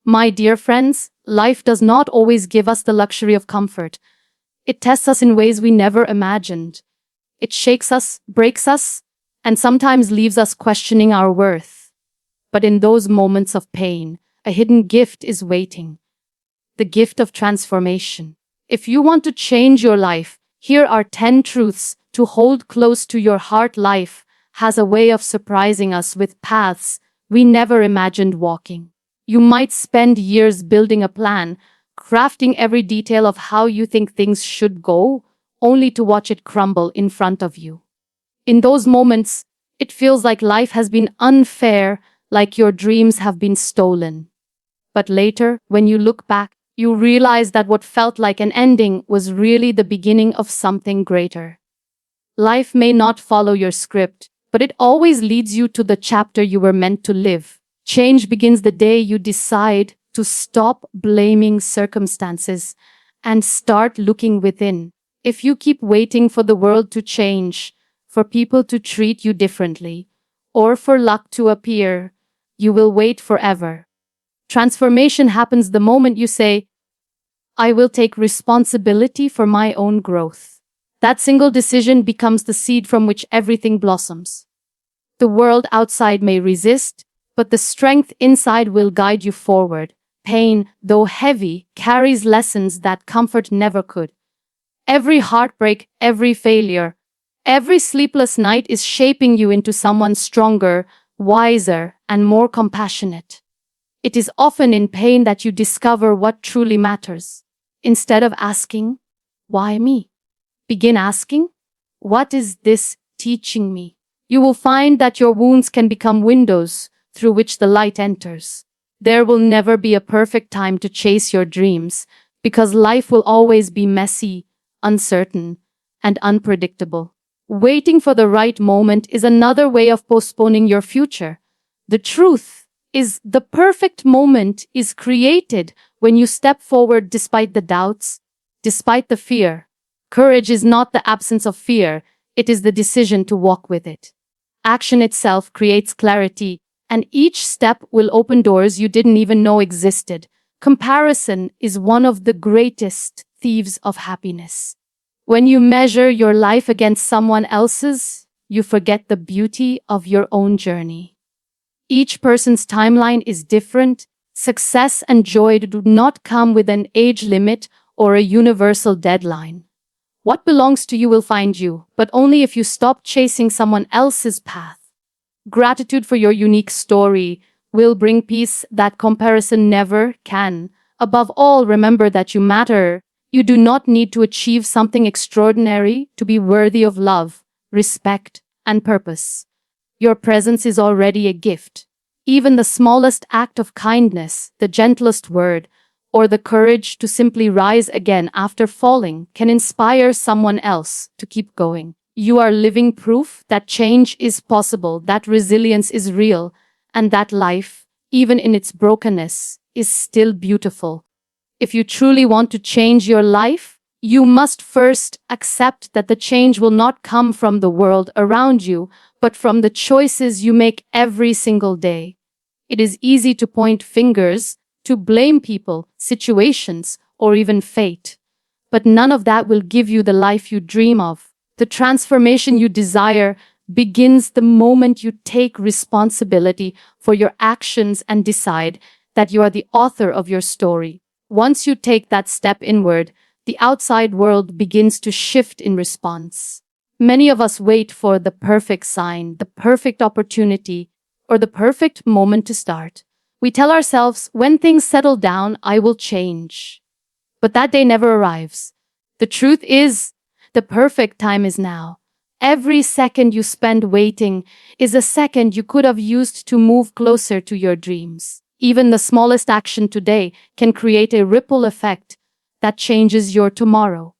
My dear friends, life does not always give us the luxury of comfort. It tests us in ways we never imagined. It shakes us, breaks us, and sometimes leaves us questioning our worth. But in those moments of pain, a hidden gift is waiting. The gift of transformation. If you want to change your life, here are 10 truths to hold close to your heart. Life has a way of surprising us with paths we never imagined walking. You might spend years building a plan, crafting every detail of how you think things should go, only to watch it crumble in front of you. In those moments, it feels like life has been unfair, like your dreams have been stolen. But later, when you look back, you realize that what felt like an ending was really the beginning of something greater. Life may not follow your script, but it always leads you to the chapter you were meant to live. Change begins the day you decide to stop blaming circumstances and start looking within. If you keep waiting for the world to change, for people to treat you differently, or for luck to appear, you will wait forever. Transformation happens the moment you say, I will take responsibility for my own growth. That single decision becomes the seed from which everything blossoms. The world outside may resist, but the strength inside will guide you forward. Pain, though heavy, carries lessons that comfort never could. Every heartbreak, every failure, every sleepless night is shaping you into someone stronger, wiser, and more compassionate. It is often in pain that you discover what truly matters. Instead of asking, why me? Begin asking, what is this teaching me? You will find that your wounds can become windows through which the light enters. There will never be a perfect time to chase your dreams, because life will always be messy, uncertain, and unpredictable. Waiting for the right moment is another way of postponing your future. The truth is, the perfect moment is created when you step forward despite the doubts, despite the fear. Courage is not the absence of fear, it is the decision to walk with it. Action itself creates clarity, and each step will open doors you didn't even know existed. Comparison is one of the greatest thieves of happiness. When you measure your life against someone else's, you forget the beauty of your own journey. Each person's timeline is different. Success and joy do not come with an age limit or a universal deadline. What belongs to you will find you, but only if you stop chasing someone else's path. Gratitude for your unique story will bring peace that comparison never can. Above all, remember that you matter. You do not need to achieve something extraordinary to be worthy of love, respect, and purpose. Your presence is already a gift. Even the smallest act of kindness, the gentlest word, or the courage to simply rise again after falling can inspire someone else to keep going. You are living proof that change is possible, that resilience is real, and that life, even in its brokenness, is still beautiful. If you truly want to change your life, you must first accept that the change will not come from the world around you, but from the choices you make every single day. It is easy to point fingers, to blame people, situations, or even fate. But none of that will give you the life you dream of. The transformation you desire begins the moment you take responsibility for your actions and decide that you are the author of your story. Once you take that step inward, the outside world begins to shift in response. Many of us wait for the perfect sign, the perfect opportunity, or the perfect moment to start. We tell ourselves, when things settle down, I will change. But that day never arrives. The truth is, the perfect time is now. Every second you spend waiting is a second you could have used to move closer to your dreams. Even the smallest action today can create a ripple effect that changes your tomorrow.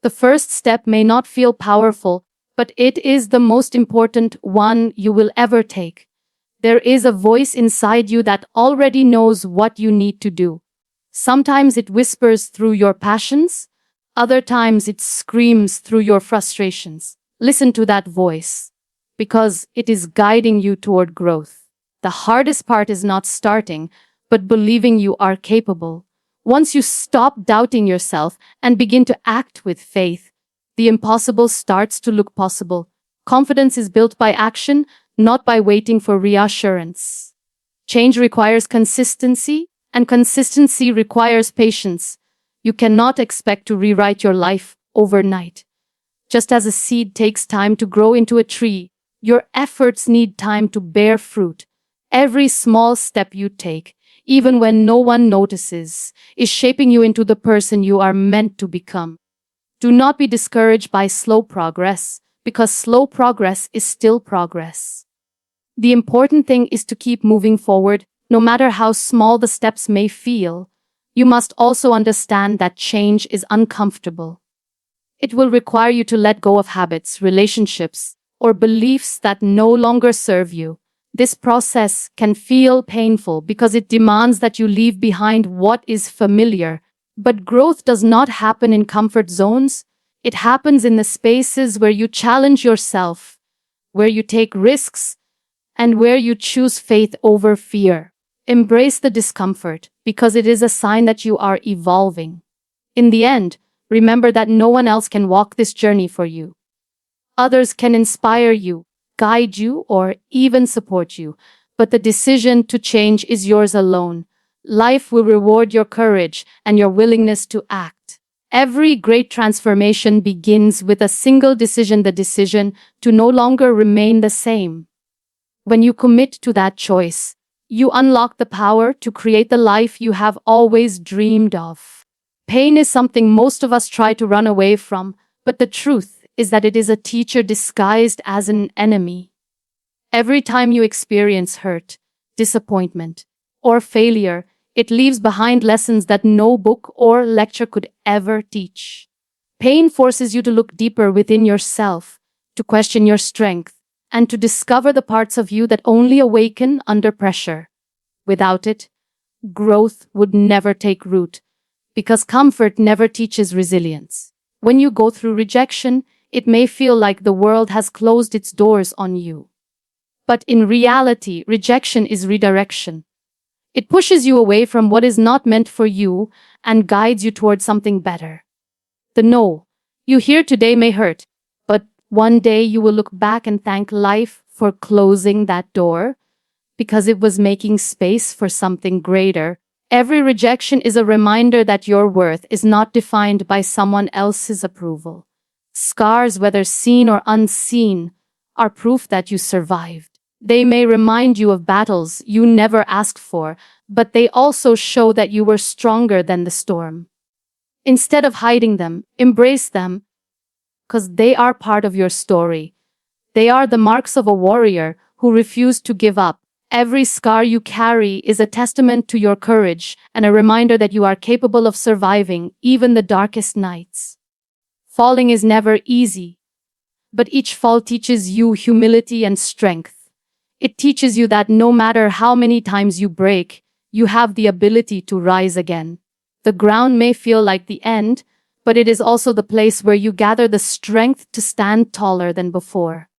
The first step may not feel powerful, but it is the most important one you will ever take. There is a voice inside you that already knows what you need to do. Sometimes it whispers through your passions, other times it screams through your frustrations. Listen to that voice, because it is guiding you toward growth. The hardest part is not starting, but believing you are capable. Once you stop doubting yourself and begin to act with faith, the impossible starts to look possible. Confidence is built by action, not by waiting for reassurance. Change requires consistency, and consistency requires patience. You cannot expect to rewrite your life overnight. Just as a seed takes time to grow into a tree, your efforts need time to bear fruit. Every small step you take, even when no one notices, is shaping you into the person you are meant to become. Do not be discouraged by slow progress, because slow progress is still progress. The important thing is to keep moving forward, no matter how small the steps may feel. You must also understand that change is uncomfortable. It will require you to let go of habits, relationships, or beliefs that no longer serve you. This process can feel painful because it demands that you leave behind what is familiar. But growth does not happen in comfort zones. It happens in the spaces where you challenge yourself, where you take risks, and where you choose faith over fear. Embrace the discomfort because it is a sign that you are evolving. In the end, remember that no one else can walk this journey for you. Others can inspire you, guide you, or even support you, but the decision to change is yours alone. Life will reward your courage and your willingness to act. Every great transformation begins with a single decision, the decision to no longer remain the same. When you commit to that choice, you unlock the power to create the life you have always dreamed of. Pain is something most of us try to run away from, but the truth is that it is a teacher disguised as an enemy. Every time you experience hurt, disappointment, or failure, it leaves behind lessons that no book or lecture could ever teach. Pain forces you to look deeper within yourself, to question your strength, and to discover the parts of you that only awaken under pressure. Without it, growth would never take root, because comfort never teaches resilience. When you go through rejection, it may feel like the world has closed its doors on you. But in reality, rejection is redirection. It pushes you away from what is not meant for you and guides you towards something better. The no you hear today may hurt, but one day you will look back and thank life for closing that door, because it was making space for something greater. Every rejection is a reminder that your worth is not defined by someone else's approval. Scars, whether seen or unseen, are proof that you survived. They may remind you of battles you never asked for, but they also show that you were stronger than the storm. Instead of hiding them, embrace them, because they are part of your story. They are the marks of a warrior who refused to give up. Every scar you carry is a testament to your courage and a reminder that you are capable of surviving even the darkest nights. Falling is never easy, but each fall teaches you humility and strength. It teaches you that no matter how many times you break, you have the ability to rise again. The ground may feel like the end, but it is also the place where you gather the strength to stand taller than before.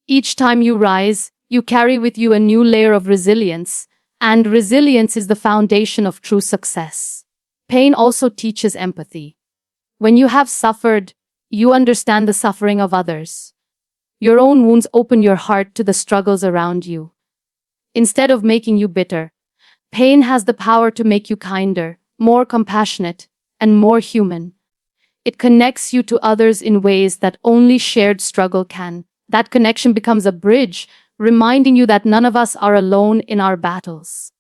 Each time you rise, you carry with you a new layer of resilience, and resilience is the foundation of true success. Pain also teaches empathy. When you have suffered, you understand the suffering of others. Your own wounds open your heart to the struggles around you. Instead of making you bitter, pain has the power to make you kinder, more compassionate, and more human. It connects you to others in ways that only shared struggle can. That connection becomes a bridge, reminding you that none of us are alone in our battles.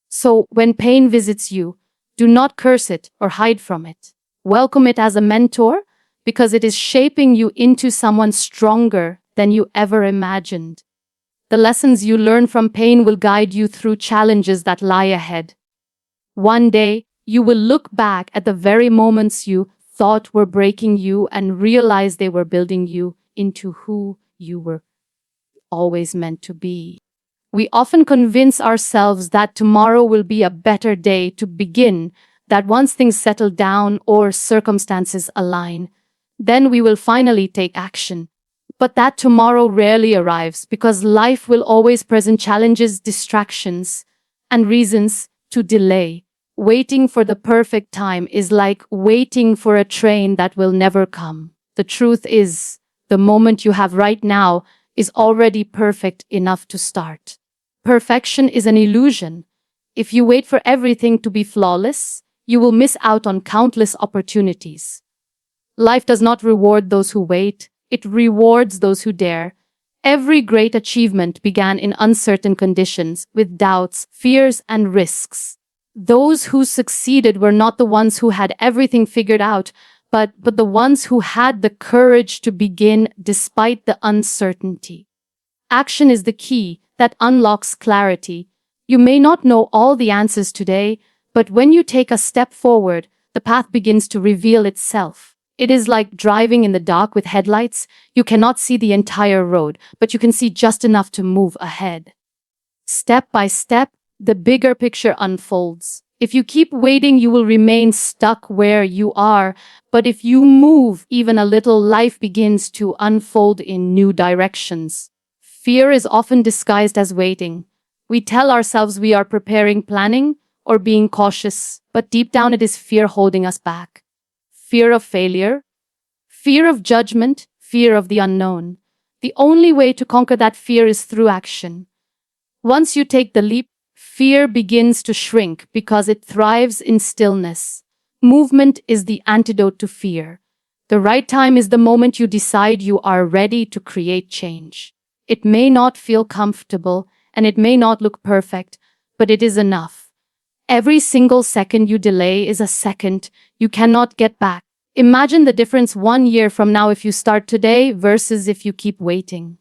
So, when pain visits you, do not curse it or hide from it. Welcome it as a mentor, because it is shaping you into someone stronger than you ever imagined. The lessons you learn from pain will guide you through challenges that lie ahead. One day, you will look back at the very moments you thought were breaking you and realize they were building you into who you were always meant to be. We often convince ourselves that tomorrow will be a better day to begin, that once things settle down or circumstances align, then we will finally take action. But that tomorrow rarely arrives because life will always present challenges, distractions, and reasons to delay. Waiting for the perfect time is like waiting for a train that will never come. The truth is, the moment you have right now is already perfect enough to start. Perfection is an illusion. If you wait for everything to be flawless, you will miss out on countless opportunities. Life does not reward those who wait, it rewards those who dare. Every great achievement began in uncertain conditions, with doubts, fears, and risks. Those who succeeded were not the ones who had everything figured out, but the ones who had the courage to begin despite the uncertainty. Action is the key that unlocks clarity. You may not know all the answers today, but when you take a step forward, the path begins to reveal itself. It is like driving in the dark with headlights. You cannot see the entire road, but you can see just enough to move ahead. Step by step, the bigger picture unfolds. If you keep waiting, you will remain stuck where you are. But if you move even a little, life begins to unfold in new directions. Fear is often disguised as waiting. We tell ourselves we are preparing, planning, or being cautious, but deep down it is fear holding us back. Fear of failure, fear of judgment, fear of the unknown. The only way to conquer that fear is through action. Once you take the leap, fear begins to shrink because it thrives in stillness. Movement is the antidote to fear. The right time is the moment you decide you are ready to create change. It may not feel comfortable and it may not look perfect, but it is enough. Every single second you delay is a second you cannot get back. Imagine the difference 1 year from now if you start today versus if you keep waiting.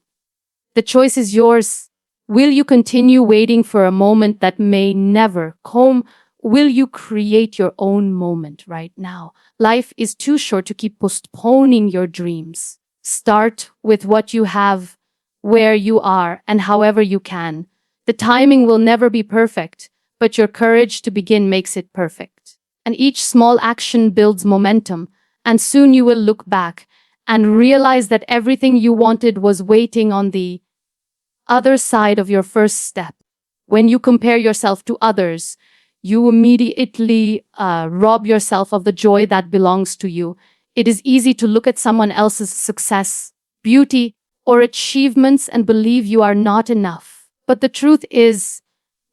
The choice is yours. Will you continue waiting for a moment that may never come? Will you create your own moment right now? Life is too short to keep postponing your dreams. Start with what you have, where you are, and however you can. The timing will never be perfect, but your courage to begin makes it perfect. And each small action builds momentum, and soon you will look back and realize that everything you wanted was waiting on the other side of your first step. When you compare yourself to others, you immediately rob yourself of the joy that belongs to you. It is easy to look at someone else's success, beauty, or achievements and believe you are not enough. But the truth is,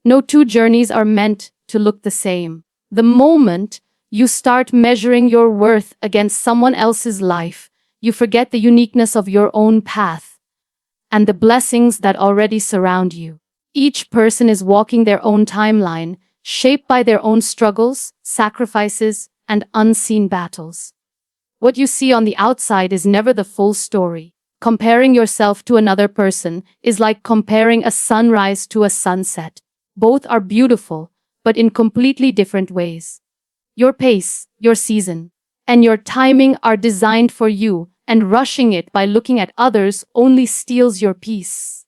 no two journeys are meant to look the same. The moment you start measuring your worth against someone else's life, you forget the uniqueness of your own path and the blessings that already surround you. Each person is walking their own timeline, shaped by their own struggles, sacrifices, and unseen battles. What you see on the outside is never the full story. Comparing yourself to another person is like comparing a sunrise to a sunset. Both are beautiful, but in completely different ways. Your pace, your season, and your timing are designed for you, and rushing it by looking at others only steals your peace.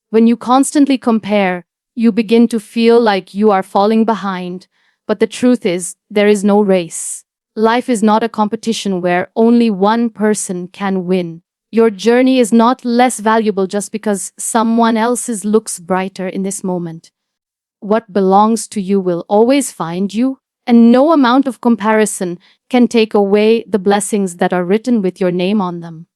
When you constantly compare, you begin to feel like you are falling behind, but the truth is, there is no race. Life is not a competition where only one person can win. Your journey is not less valuable just because someone else's looks brighter in this moment. What belongs to you will always find you, and no amount of comparison can take away the blessings that are written with your name on them.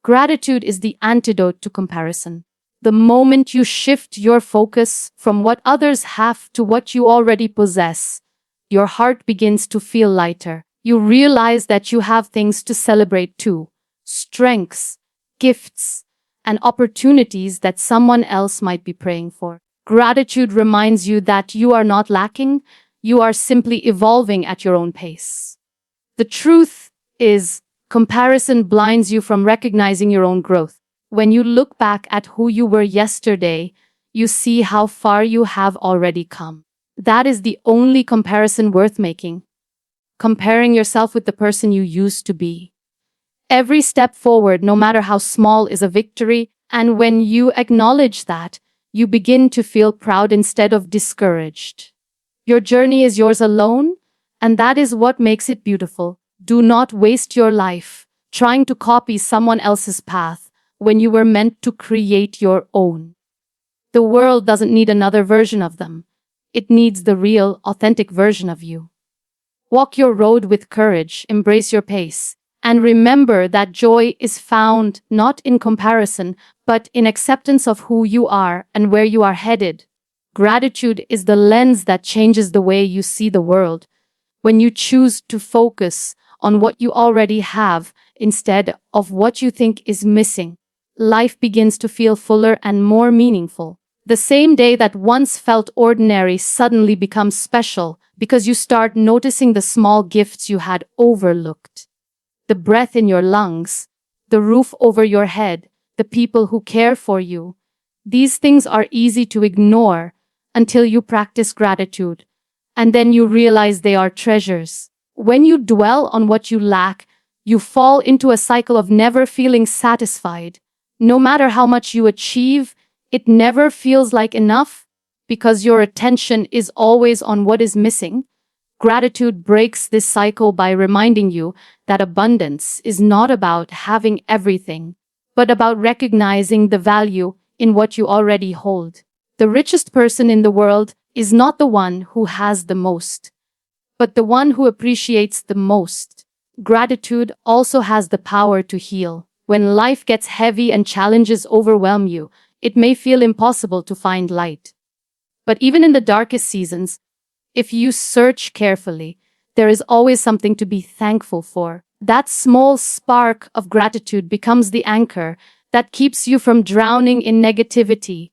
Gratitude is the antidote to comparison. The moment you shift your focus from what others have to what you already possess, your heart begins to feel lighter. You realize that you have things to celebrate too, strengths, gifts, and opportunities that someone else might be praying for. Gratitude reminds you that you are not lacking, you are simply evolving at your own pace. The truth is, comparison blinds you from recognizing your own growth. When you look back at who you were yesterday, you see how far you have already come. That is the only comparison worth making. Comparing yourself with the person you used to be. Every step forward, no matter how small, is a victory, and when you acknowledge that, you begin to feel proud instead of discouraged. Your journey is yours alone, and that is what makes it beautiful. Do not waste your life trying to copy someone else's path when you were meant to create your own. The world doesn't need another version of them. It needs the real, authentic version of you. Walk your road with courage, embrace your pace, and remember that joy is found not in comparison, but in acceptance of who you are and where you are headed. Gratitude is the lens that changes the way you see the world. When you choose to focus on what you already have instead of what you think is missing, life begins to feel fuller and more meaningful. The same day that once felt ordinary suddenly becomes special because you start noticing the small gifts you had overlooked. The breath in your lungs, the roof over your head, the people who care for you. These things are easy to ignore until you practice gratitude, and then you realize they are treasures. When you dwell on what you lack, you fall into a cycle of never feeling satisfied. No matter how much you achieve, it never feels like enough because your attention is always on what is missing. Gratitude breaks this cycle by reminding you that abundance is not about having everything, but about recognizing the value in what you already hold. The richest person in the world is not the one who has the most, but the one who appreciates the most. Gratitude also has the power to heal. When life gets heavy and challenges overwhelm you, it may feel impossible to find light. But even in the darkest seasons, if you search carefully, there is always something to be thankful for. That small spark of gratitude becomes the anchor that keeps you from drowning in negativity.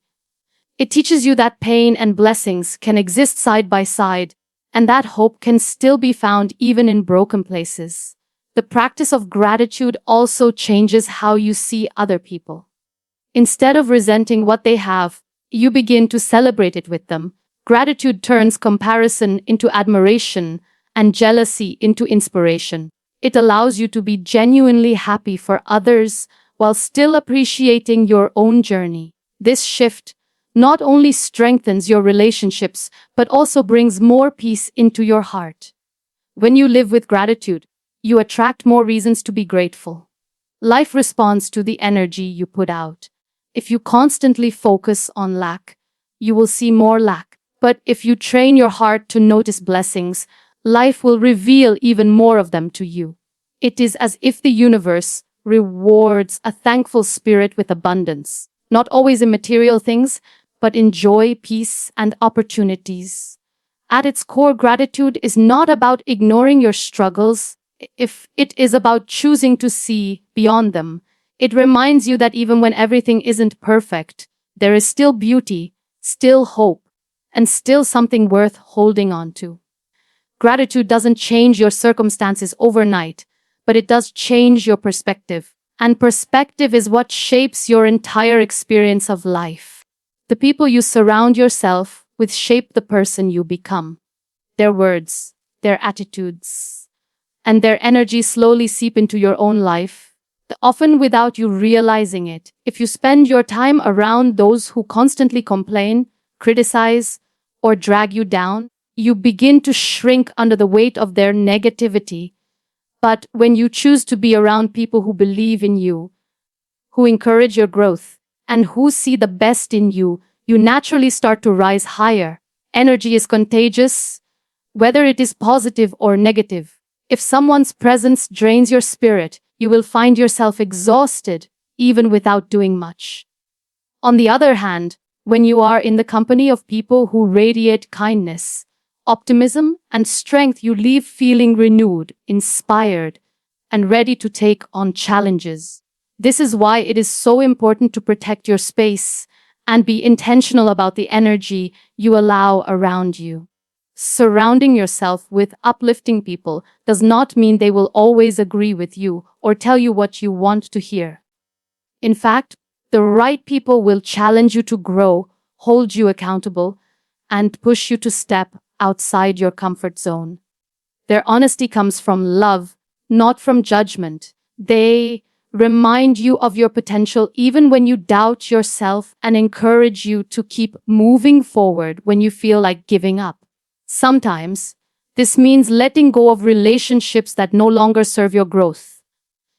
It teaches you that pain and blessings can exist side by side, and that hope can still be found even in broken places. The practice of gratitude also changes how you see other people. Instead of resenting what they have, you begin to celebrate it with them. Gratitude turns comparison into admiration and jealousy into inspiration. It allows you to be genuinely happy for others while still appreciating your own journey. This shift not only strengthens your relationships, but also brings more peace into your heart. When you live with gratitude, you attract more reasons to be grateful. Life responds to the energy you put out. If you constantly focus on lack, you will see more lack. But if you train your heart to notice blessings, life will reveal even more of them to you. It is as if the universe rewards a thankful spirit with abundance, not always in material things, but in joy, peace, and opportunities. At its core, gratitude is not about ignoring your struggles. If it is about choosing to see beyond them. It reminds you that even when everything isn't perfect, there is still beauty, still hope, and still something worth holding on to. Gratitude doesn't change your circumstances overnight, but it does change your perspective. And perspective is what shapes your entire experience of life. The people you surround yourself with shape the person you become. Their words, their attitudes, and their energy slowly seep into your own life, often without you realizing it. If you spend your time around those who constantly complain, criticize, or drag you down, you begin to shrink under the weight of their negativity. But when you choose to be around people who believe in you, who encourage your growth, and who see the best in you, you naturally start to rise higher. Energy is contagious, whether it is positive or negative. If someone's presence drains your spirit, you will find yourself exhausted, even without doing much. On the other hand, when you are in the company of people who radiate kindness, optimism, and strength, you leave feeling renewed, inspired, and ready to take on challenges. This is why it is so important to protect your space and be intentional about the energy you allow around you. Surrounding yourself with uplifting people does not mean they will always agree with you or tell you what you want to hear. In fact, the right people will challenge you to grow, hold you accountable, and push you to step outside your comfort zone. Their honesty comes from love, not from judgment. They remind you of your potential even when you doubt yourself and encourage you to keep moving forward when you feel like giving up. Sometimes, this means letting go of relationships that no longer serve your growth.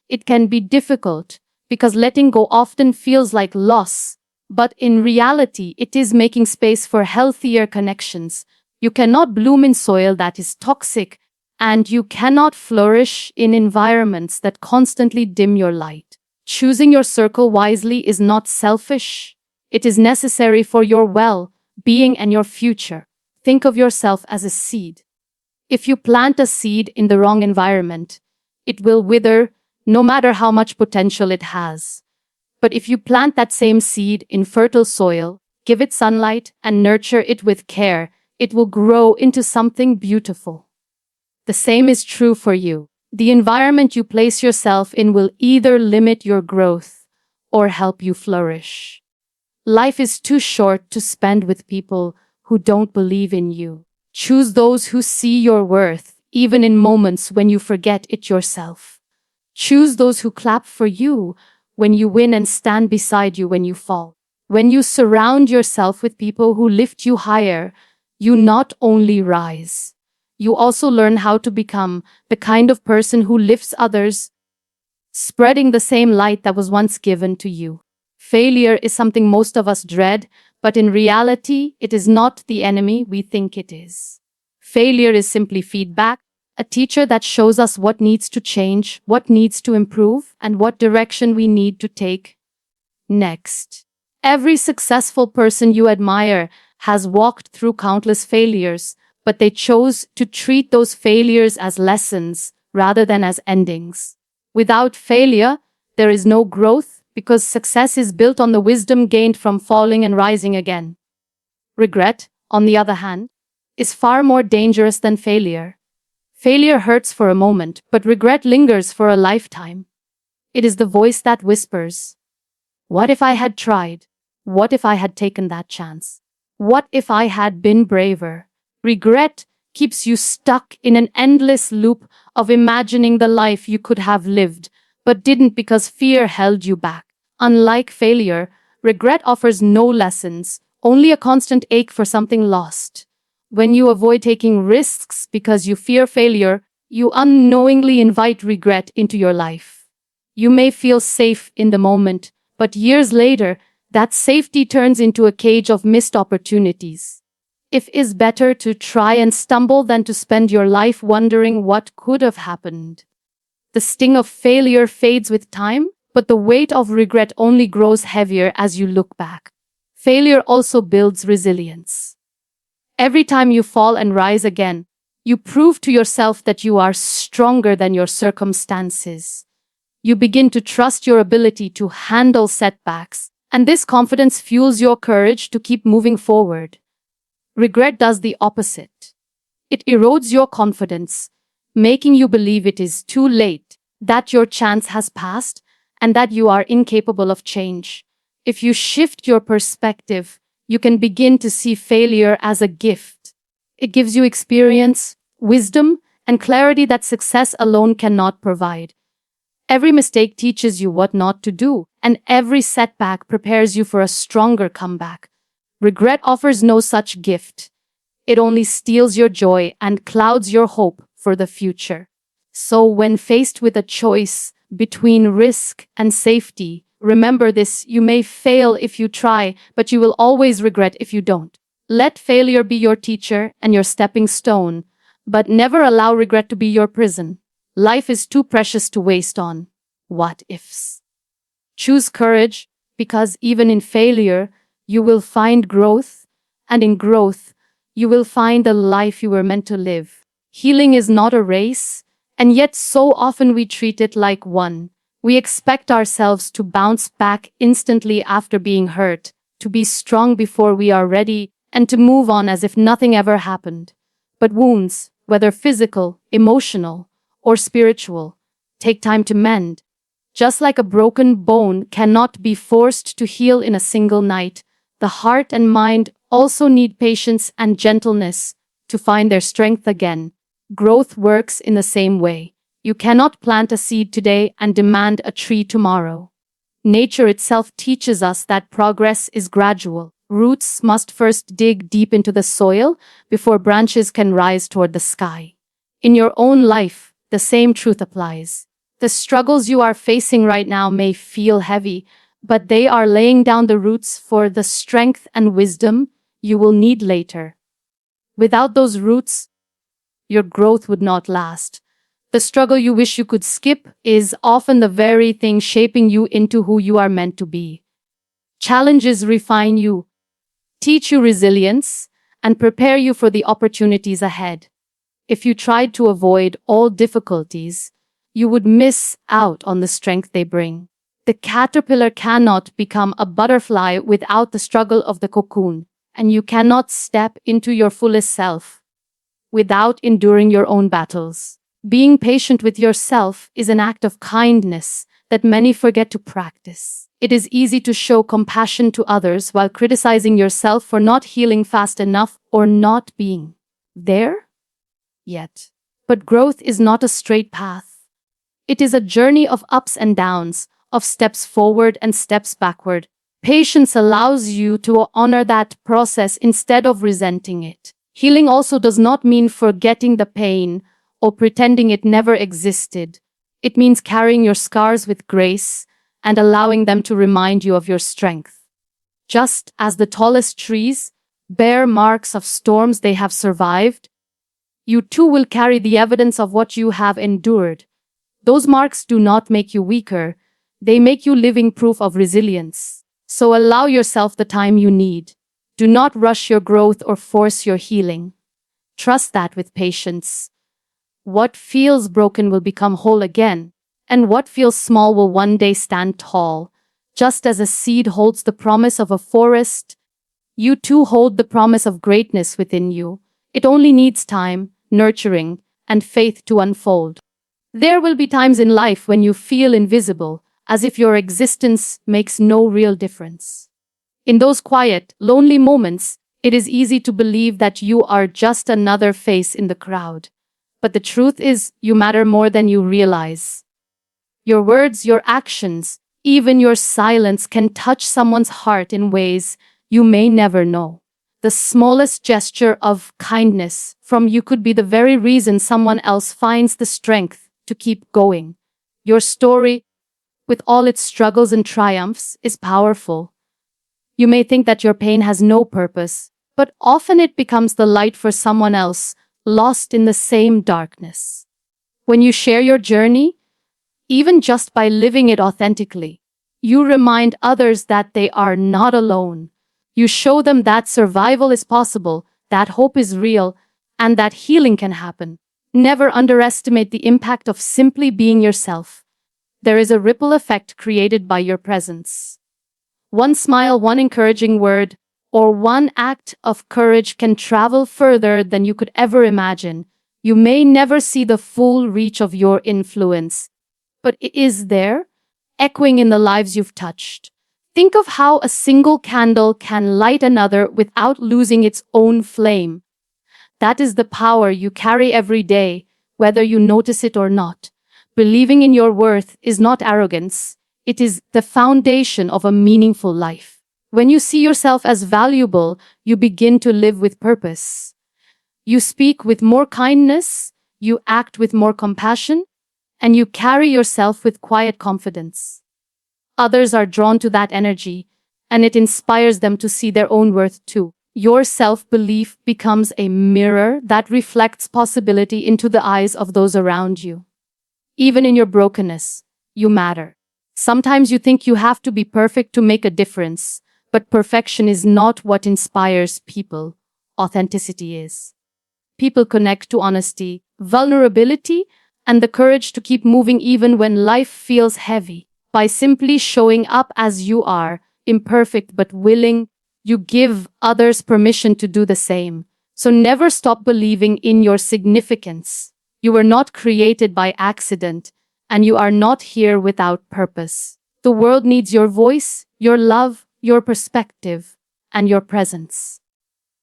It can be difficult because letting go often feels like loss, But in reality, it is making space for healthier connections. You cannot bloom in soil that is toxic, and you cannot flourish in environments that constantly dim your light. Choosing your circle wisely is not selfish. It is necessary for your well-being and your future. Think of yourself as a seed. If you plant a seed in the wrong environment, it will wither no matter how much potential it has. But if you plant that same seed in fertile soil, give it sunlight, and nurture it with care, it will grow into something beautiful. The same is true for you. The environment you place yourself in will either limit your growth or help you flourish. Life is too short to spend with people who don't believe in you. Choose those who see your worth, even in moments when you forget it yourself. Choose those who clap for you when you win and stand beside you when you fall. When you surround yourself with people who lift you higher, you not only rise, you also learn how to become the kind of person who lifts others, spreading the same light that was once given to you. Failure is something most of us dread, but in reality, it is not the enemy we think it is. Failure is simply feedback, a teacher that shows us what needs to change, what needs to improve, and what direction we need to take next. Every successful person you admire has walked through countless failures, but they chose to treat those failures as lessons rather than as endings. Without failure, there is no growth because success is built on the wisdom gained from falling and rising again. Regret, on the other hand, is far more dangerous than failure. Failure hurts for a moment, but regret lingers for a lifetime. It is the voice that whispers, "What if I had tried? What if I had taken that chance? What if I had been braver?" Regret keeps you stuck in an endless loop of imagining the life you could have lived, but didn't because fear held you back. Unlike failure, regret offers no lessons, only a constant ache for something lost. When you avoid taking risks because you fear failure, you unknowingly invite regret into your life. You may feel safe in the moment, but years later, that safety turns into a cage of missed opportunities. It is better to try and stumble than to spend your life wondering what could have happened. The sting of failure fades with time, but the weight of regret only grows heavier as you look back. Failure also builds resilience. Every time you fall and rise again, you prove to yourself that you are stronger than your circumstances. You begin to trust your ability to handle setbacks, and this confidence fuels your courage to keep moving forward. Regret does the opposite. It erodes your confidence, making you believe it is too late, that your chance has passed, and that you are incapable of change. If you shift your perspective, you can begin to see failure as a gift. It gives you experience, wisdom, and clarity that success alone cannot provide. Every mistake teaches you what not to do, and every setback prepares you for a stronger comeback. Regret offers no such gift. It only steals your joy and clouds your hope for the future. So when faced with a choice between risk and safety, remember this: you may fail if you try, but you will always regret if you don't. Let failure be your teacher and your stepping stone, but never allow regret to be your prison. Life is too precious to waste on what ifs. Choose courage, because even in failure, you will find growth, and in growth, you will find the life you were meant to live. Healing is not a race, and yet so often we treat it like one. We expect ourselves to bounce back instantly after being hurt, to be strong before we are ready, and to move on as if nothing ever happened. But wounds, whether physical, emotional, or spiritual, take time to mend. Just like a broken bone cannot be forced to heal in a single night, the heart and mind also need patience and gentleness to find their strength again. Growth works in the same way. You cannot plant a seed today and demand a tree tomorrow. Nature itself teaches us that progress is gradual. Roots must first dig deep into the soil before branches can rise toward the sky. In your own life, the same truth applies. The struggles you are facing right now may feel heavy, but they are laying down the roots for the strength and wisdom you will need later. Without those roots, your growth would not last. The struggle you wish you could skip is often the very thing shaping you into who you are meant to be. Challenges refine you, teach you resilience, and prepare you for the opportunities ahead. If you tried to avoid all difficulties, you would miss out on the strength they bring. The caterpillar cannot become a butterfly without the struggle of the cocoon, and you cannot step into your fullest self without enduring your own battles. Being patient with yourself is an act of kindness that many forget to practice. It is easy to show compassion to others while criticizing yourself for not healing fast enough or not being there yet. But growth is not a straight path. It is a journey of ups and downs, of steps forward and steps backward. Patience allows you to honor that process instead of resenting it. Healing also does not mean forgetting the pain or pretending it never existed. It means carrying your scars with grace and allowing them to remind you of your strength. Just as the tallest trees bear marks of storms they have survived, you too will carry the evidence of what you have endured. Those marks do not make you weaker, they make you living proof of resilience. So allow yourself the time you need. Do not rush your growth or force your healing. Trust that with patience, what feels broken will become whole again, and what feels small will one day stand tall. Just as a seed holds the promise of a forest, you too hold the promise of greatness within you. It only needs time, nurturing, and faith to unfold. There will be times in life when you feel invisible, as if your existence makes no real difference. In those quiet, lonely moments, it is easy to believe that you are just another face in the crowd. But the truth is, you matter more than you realize. Your words, your actions, even your silence can touch someone's heart in ways you may never know. The smallest gesture of kindness from you could be the very reason someone else finds the strength to keep going. Your story, with all its struggles and triumphs, is powerful. You may think that your pain has no purpose, but often it becomes the light for someone else, lost in the same darkness. When you share your journey, even just by living it authentically, you remind others that they are not alone. You show them that survival is possible, that hope is real, and that healing can happen. Never underestimate the impact of simply being yourself. There is a ripple effect created by your presence. One smile, one encouraging word, or one act of courage can travel further than you could ever imagine. You may never see the full reach of your influence, but it is there, echoing in the lives you've touched. Think of how a single candle can light another without losing its own flame. That is the power you carry every day, whether you notice it or not. Believing in your worth is not arrogance, it is the foundation of a meaningful life. When you see yourself as valuable, you begin to live with purpose. You speak with more kindness, you act with more compassion, and you carry yourself with quiet confidence. Others are drawn to that energy, and it inspires them to see their own worth too. Your self-belief becomes a mirror that reflects possibility into the eyes of those around you. Even in your brokenness, you matter. Sometimes you think you have to be perfect to make a difference, but perfection is not what inspires people. Authenticity is. People connect to honesty, vulnerability, and the courage to keep moving even when life feels heavy. By simply showing up as you are, imperfect but willing, you give others permission to do the same. So never stop believing in your significance. You were not created by accident, and you are not here without purpose. The world needs your voice, your love, your perspective, and your presence.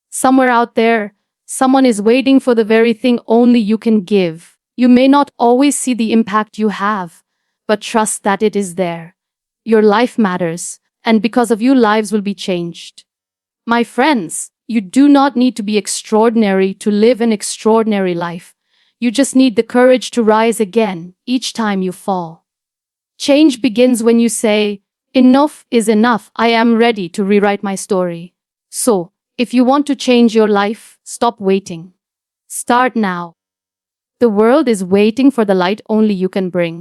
Somewhere out there, someone is waiting for the very thing only you can give. You may not always see the impact you have, but trust that it is there. Your life matters, and because of you, lives will be changed. My friends, you do not need to be extraordinary to live an extraordinary life. You just need the courage to rise again each time you fall. Change begins when you say, Enough is enough. I am ready to rewrite my story. So, if you want to change your life, stop waiting. Start now. The world is waiting for the light only you can bring.